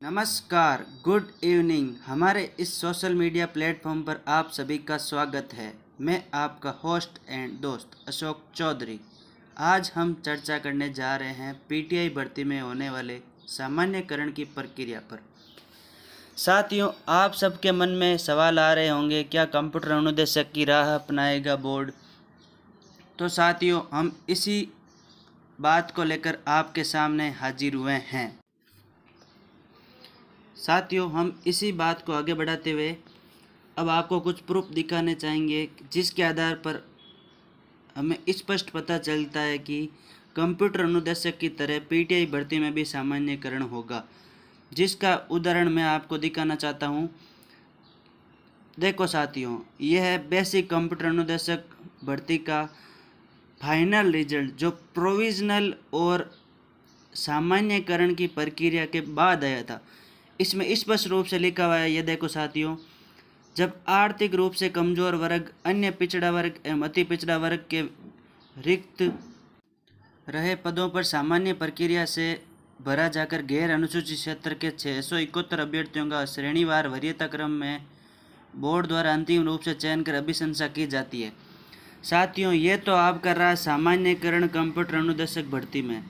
नमस्कार, good evening. हमारे इस सोशल मीडिया प्लेटफॉर्म पर आप सभी का स्वागत है। मैं आपका होस्ट एंड दोस्त अशोक चौधरी। आज हम चर्चा करने जा रहे हैं पीटीआई भर्ती में होने वाले सामान्यकरण की प्रक्रिया पर। साथियों, आप सबके मन में सवाल आ रहे होंगे, क्या कंप्यूटर अनुदेशक की राह अपनाएगा बोर्ड? तो साथियों, हम इसी बात को लेकर आपके सामने हाजिर हुए हैं। साथियों, हम इसी बात को आगे बढ़ाते हुए अब आपको कुछ प्रूफ दिखाने चाहेंगे जिसके आधार पर हमें स्पष्ट पता चलता है कि कंप्यूटर अनुदेशक की तरह पीटीआई भर्ती में भी सामान्यकरण होगा, जिसका उदाहरण मैं आपको दिखाना चाहता हूं। देखो साथियों, यह है बेसिक कंप्यूटर अनुदेशक भर्ती का फाइनल रिजल्ट, जो प्रोविजनल और सामान्यकरण की प्रक्रिया के बाद आया था। इसमें स्पष्ट रूप से लिखा हुआ है, ये देखो साथियों, जब आर्थिक रूप से कमजोर वर्ग, अन्य पिछड़ा वर्ग एवं अति पिछड़ा वर्ग के रिक्त रहे पदों पर सामान्य प्रक्रिया से भरा जाकर गैर अनुसूचित क्षेत्र के 671 अभ्यर्थियों का श्रेणीवार वरीयता क्रम में बोर्ड द्वारा अंतिम रूप से चयन कर अभिशंसा की जाती है। साथियों, ये तो आप कर रहा है सामान्यकरण कंप्यूटर अनुदेशक भर्ती में।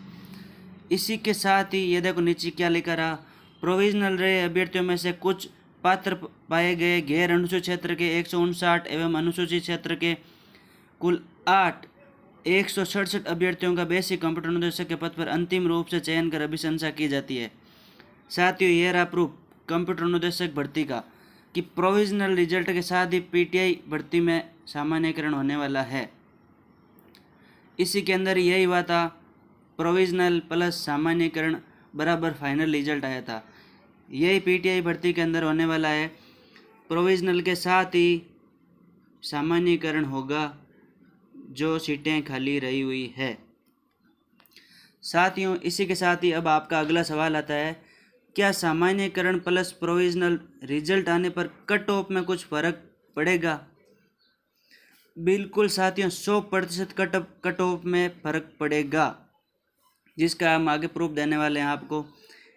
इसी के साथ ही ये देखो नीचे क्या लिखा रहा, प्रोविजनल रहे अभ्यर्थियों में से कुछ पात्र पाए गए गैर अनुसूचित क्षेत्र के 159 एवं अनुसूचित क्षेत्र के कुल 167 अभ्यर्थियों का बेसिक कंप्यूटर अनुदेशक के पद पर अंतिम रूप से चयन कर अभिशंसा की जाती है। साथियों, यह रहा प्रूफ कंप्यूटर अनुदेशक भर्ती का कि प्रोविजनल रिजल्ट के साथ ही पीटीआई भर्ती में सामान्यकरण होने वाला है। इसी के अंदर यही हुआ था, प्रोविजनल प्लस सामान्यकरण बराबर फाइनल रिजल्ट आया था। यही पीटीआई भर्ती के अंदर होने वाला है। प्रोविजनल के साथ ही सामान्यकरण होगा जो सीटें खाली रही हुई है। साथियों, इसी के साथ ही अब आपका अगला सवाल आता है, क्या सामान्यकरण प्लस प्रोविजनल रिजल्ट आने पर कट ऑफ में कुछ फर्क पड़ेगा? बिल्कुल साथियों, 100% कट ऑफ में फर्क पड़ेगा, जिसका हम आगे प्रूफ देने वाले हैं आपको।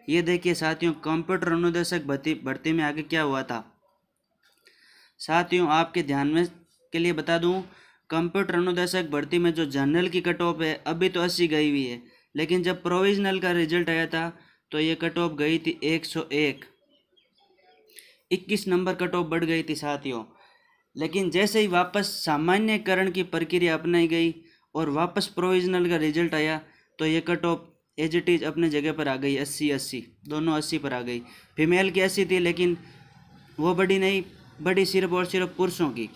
ये देखिए साथियों, कंप्यूटर अनुदेशक भर्ती में आगे क्या हुआ था। साथियों, आपके ध्यान में के लिए बता दूं, कंप्यूटर अनुदेशक भर्ती में जो जनरल की कट ऑफ है अभी तो 80 गई हुई है, लेकिन जब प्रोविजनल का रिजल्ट आया था तो ये कट ऑफ गई थी 101, 21 नंबर कट ऑफ बढ़ गई थी साथियों। लेकिन जैसे ही वापस सामान्यकरण की प्रक्रिया अपनाई गई और वापस प्रोविजनल का रिजल्ट आया तो ये cut off as it is अपने जगह पर आ गई, 80 दोनों 80 पर आ गई। फीमेल की 80 थी, लेकिन वो बड़ी नहीं, बड़ी सिर्फ और सिर्फ पुरुषों की।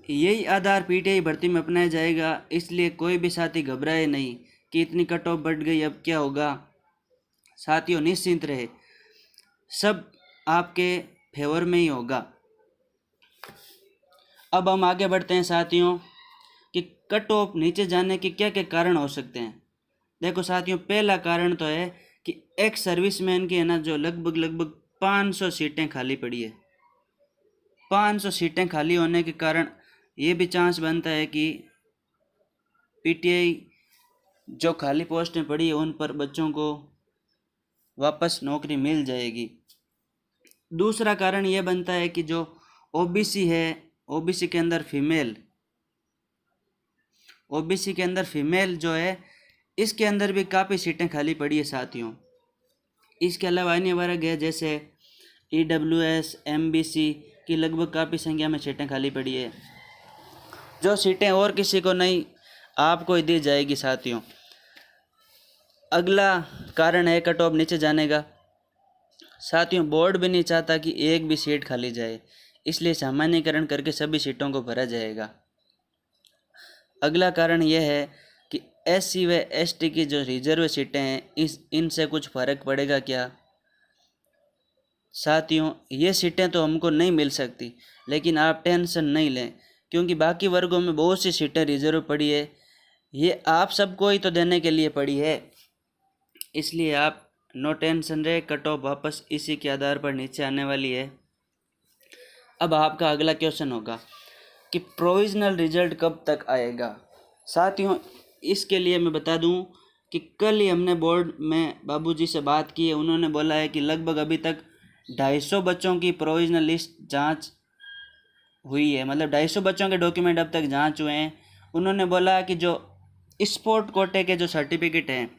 यही आधार पीटीआई भर्ती में अपनाया जाएगा, इसलिए कोई भी साथी घबराए नहीं कि इतनी कट ऑफ बढ़ गई अब क्या होगा। साथियों, निश्चिंत रहे, सब आपके फेवर में ही होगा। अब हम आगे बढ़ते हैं साथियों कि कट ऑफ नीचे जाने के क्या क्या कारण हो सकते हैं। देखो साथियों, पहला कारण तो है कि एक सर्विसमैन की है ना, जो लगभग 500 सीटें खाली पड़ी है। 500 सीटें खाली होने के कारण ये भी चांस बनता है कि पीटीआई जो खाली पोस्टें पड़ी है उन पर बच्चों को वापस नौकरी मिल जाएगी। दूसरा कारण यह बनता है कि जो ओबीसी है, ओबीसी के अंदर फीमेल जो है, इसके अंदर भी काफ़ी सीटें खाली पड़ी है साथियों। इसके अलावा अन्य वर्ग है जैसे ईडब्ल्यूएस, एमबीसी की लगभग काफ़ी संख्या में सीटें खाली पड़ी है, जो सीटें और किसी को नहीं आपको ही दी जाएगी साथियों। अगला कारण है कट ऑफ नीचे जाने का। साथियों, बोर्ड भी नहीं चाहता कि एक भी सीट खाली जाए, इसलिए सामान्यकरण करके सभी सीटों को भरा जाएगा। अगला कारण यह है कि एससी व एसटी की जो रिजर्व सीटें हैं, इनसे कुछ फर्क पड़ेगा क्या? साथियों, ये सीटें तो हमको नहीं मिल सकती, लेकिन आप टेंशन नहीं लें, क्योंकि बाकी वर्गों में बहुत सी सीटें रिजर्व पड़ी है। ये आप सबको ही तो देने के लिए पड़ी है, इसलिए आप नो टेंशन रहे, कट ऑफ वापस इसी के आधार पर नीचे आने वाली है। अब आपका अगला क्वेश्चन होगा कि प्रोविजनल रिजल्ट कब तक आएगा। साथियों, इसके लिए मैं बता दूं कि कल ही हमने बोर्ड में बाबूजी से बात की है, उन्होंने बोला है कि लगभग अभी तक 250 बच्चों की प्रोविजनल लिस्ट जांच हुई है, मतलब 250 बच्चों के डॉक्यूमेंट अब तक जांच हुए हैं। उन्होंने बोला कि जो स्पोर्ट कोटे के जो सर्टिफिकेट हैं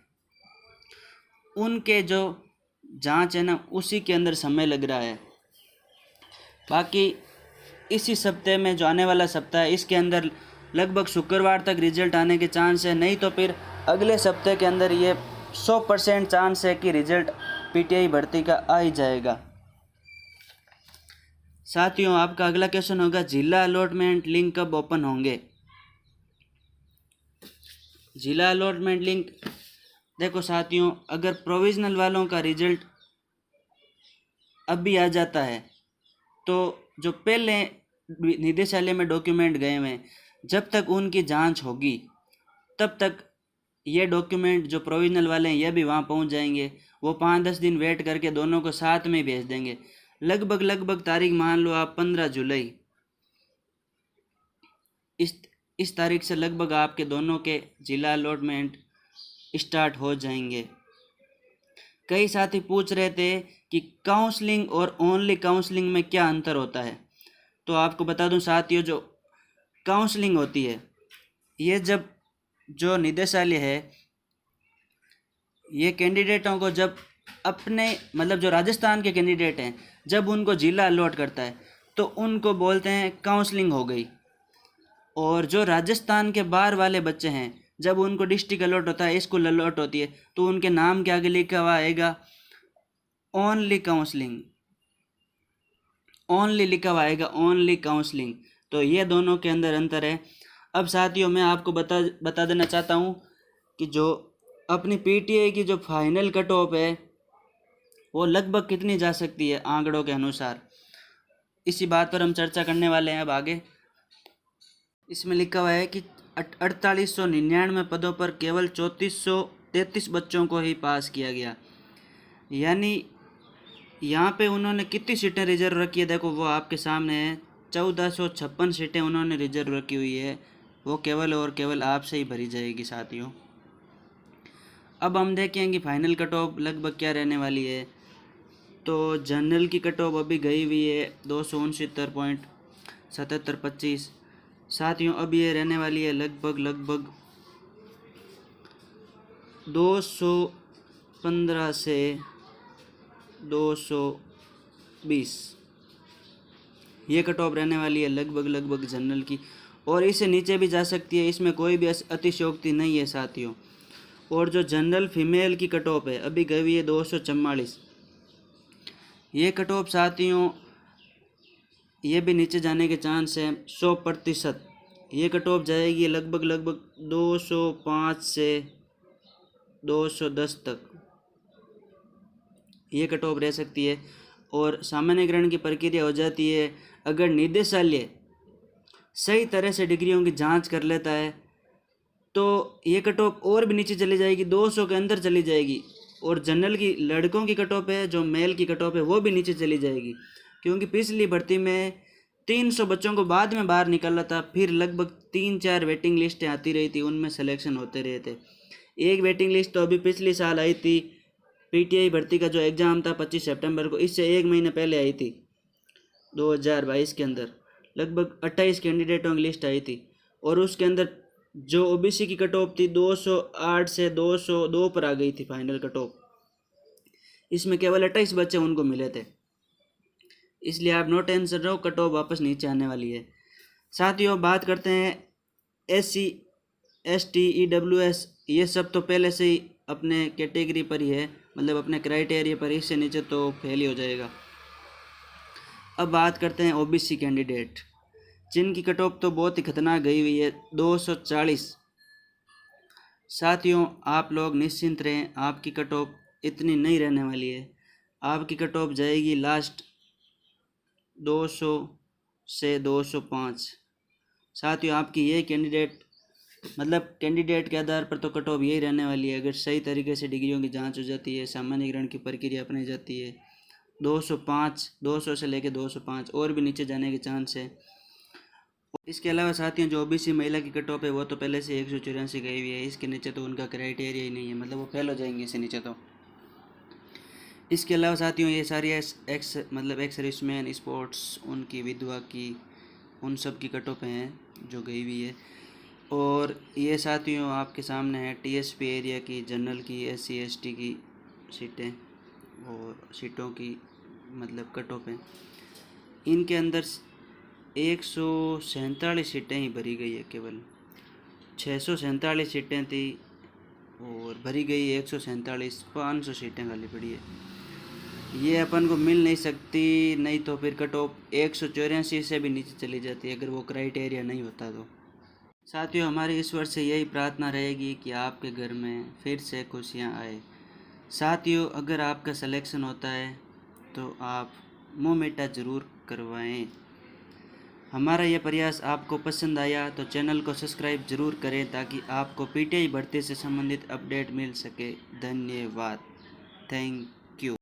उनके जो जांच है ना, उसी के अंदर समय लग रहा है। बाकी इसी सप्ताह में, जो आने वाला सप्ताह है, इसके अंदर लगभग शुक्रवार तक रिजल्ट आने के चांस है, नहीं तो फिर अगले सप्ताह के अंदर ये 100% चांस है कि रिजल्ट पीटीआई भर्ती का आ ही जाएगा। साथियों, आपका अगला क्वेश्चन होगा, जिला अलॉटमेंट लिंक कब ओपन होंगे। जिला अलॉटमेंट लिंक, देखो साथियों, अगर प्रोविजनल वालों का रिजल्ट अभी आ जाता है तो जो पहले निदेशालय में डॉक्यूमेंट गए हुए हैं, जब तक उनकी जांच होगी तब तक ये डॉक्यूमेंट जो प्रोविजनल वाले हैं ये भी वहाँ पहुँच जाएंगे। वो 5-10 दिन वेट करके दोनों को साथ में भेज देंगे। लगभग तारीख मान लो आप 15 जुलाई, इस तारीख से लगभग आपके दोनों के जिला अलॉटमेंट स्टार्ट हो जाएंगे। कई साथी पूछ रहे थे कि काउंसलिंग और ओनली काउंसलिंग में क्या अंतर होता है। तो आपको बता दूं साथियों, जो काउंसलिंग होती है, ये जब जो निदेशालय है ये कैंडिडेटों को जब अपने, मतलब जो राजस्थान के कैंडिडेट हैं, जब उनको जिला अलॉट करता है तो उनको बोलते हैं काउंसलिंग हो गई। और जो राजस्थान के बाहर वाले बच्चे हैं, जब उनको डिस्ट्रिक्ट अलॉट होता है, स्कूल अलॉट होती है, तो उनके नाम के आगे लिखा हुआ आएगा ओनली काउंसलिंग, ओनली लिखा हुआ आएगा ओनली काउंसलिंग। तो ये दोनों के अंदर अंतर है। अब साथियों, मैं आपको बता देना चाहता हूँ कि जो अपनी पीटीआई की जो फाइनल कट ऑफ है वो लगभग कितनी जा सकती है आंकड़ों के अनुसार, इसी बात पर हम चर्चा करने वाले हैं अब आगे। इसमें लिखा हुआ है कि 4899 पदों पर केवल 3433 बच्चों को ही पास किया गया। यानी यहाँ पे उन्होंने कितनी सीटें रिजर्व रखी है, देखो वो आपके सामने है। 1456 सीटें उन्होंने रिजर्व रखी हुई है, वो केवल और केवल आपसे ही भरी जाएगी साथियों। अब हम देखेंगे फाइनल कट ऑफ लगभग क्या रहने वाली है। तो जनरल की कट ऑफ अभी गई हुई है 269.7725 साथियों। अब ये रहने वाली है लगभग 215 से 220, ये कट ऑफ रहने वाली है लगभग जनरल की, और इससे नीचे भी जा सकती है, इसमें कोई भी अतिशयोक्ति नहीं है साथियों। और जो जनरल फीमेल की कट ऑफ है अभी गई हुई है 244, ये कट ऑफ साथियों ये भी नीचे जाने के चांस है 100%। ये कट ऑफ जाएगी लगभग 205 से 210 तक, ये कट ऑफ रह सकती है। और सामान्यकरण की प्रक्रिया हो जाती है अगर निदेशालय सही तरह से डिग्रियों की जांच कर लेता है तो ये कट ऑफ और भी नीचे चली जाएगी, 200 के अंदर चली जाएगी। और जनरल की लड़कों की कट ऑफ है, जो मेल की कट ऑफ है, वो भी नीचे चली जाएगी, क्योंकि पिछली भर्ती में 300 बच्चों को बाद में बाहर निकाला था, फिर लगभग 3-4 वेटिंग लिस्टें आती रही थी, उनमें सिलेक्शन होते रहे थे। एक वेटिंग लिस्ट तो अभी पिछले साल आई थी, पीटीआई भर्ती का जो एग्ज़ाम था 25 सितंबर को, इससे 1 महीने पहले आई थी 2022 के अंदर, लगभग 28 कैंडिडेटों की लिस्ट आई थी। और उसके अंदर जो ओबीसी की कट ऑफ थी 208 से 202 पर आ गई थी फाइनल कट ऑफ, इसमें केवल 28 बच्चे उनको मिले थे। इसलिए आप नो टेंशन रहो, कट ऑफ वापस नीचे आने वाली है। साथियों, बात करते हैं SC ST EWS, ये सब तो पहले से ही अपने कैटेगरी पर ही है, मतलब अपने क्राइटेरिया पर, इससे नीचे तो फेल ही हो जाएगा। अब बात करते हैं ओबीसी कैंडिडेट, जिनकी कट ऑफ तो बहुत ही खतरनाक गई हुई है 240। साथियों, आप लोग निश्चिंत रहें, आपकी कट ऑफ इतनी नहीं रहने वाली है, आपकी कट ऑफ जाएगी लास्ट 200 से 205। साथियों, आपकी ये कैंडिडेट, मतलब कैंडिडेट के आधार पर तो कट ऑफ यही रहने वाली है, अगर सही तरीके से डिग्रियों की जांच हो जाती है, सामान्यकरण की प्रक्रिया अपनाई जाती है। 205, 200 से लेकर 205, और भी नीचे जाने के चांस है। इसके अलावा साथियों जो ओबीसी महिला की कट ऑफ है वो तो पहले से 184 गई हुई है, इसके नीचे तो उनका क्राइटेरिया ही नहीं है, मतलब वो फेल हो जाएंगे इससे नीचे तो। इसके अलावा साथियों ये सारी एक्स सर्विसमैन स्पोर्ट्स उनकी विधवा की उन सब की कट ऑफ हैं जो गई हुई है। और ये साथियों आपके सामने है टीएसपी एरिया की, जनरल की, एससी एसटी की सीटें और सीटों की मतलब कट ऑफ हैं। इनके अंदर 147 सीटें ही भरी गई है, केवल 647 सीटें थी और भरी गई 147, 500 सीटें खाली पड़ी है। ये अपन को मिल नहीं सकती, नहीं तो फिर कट ऑफ 184 से भी नीचे चली जाती है अगर वो क्राइटेरिया नहीं होता तो। साथियों हमारी इस वर्ष से यही प्रार्थना रहेगी कि आपके घर में फिर से खुशियाँ आए। साथियों अगर आपका सिलेक्शन होता है तो आप मुँह मीठा ज़रूर करवाएं। हमारा यह प्रयास आपको पसंद आया तो चैनल को सब्सक्राइब जरूर करें ताकि आपको पीटीआई भर्ती से संबंधित अपडेट मिल सके। धन्यवाद। थैंक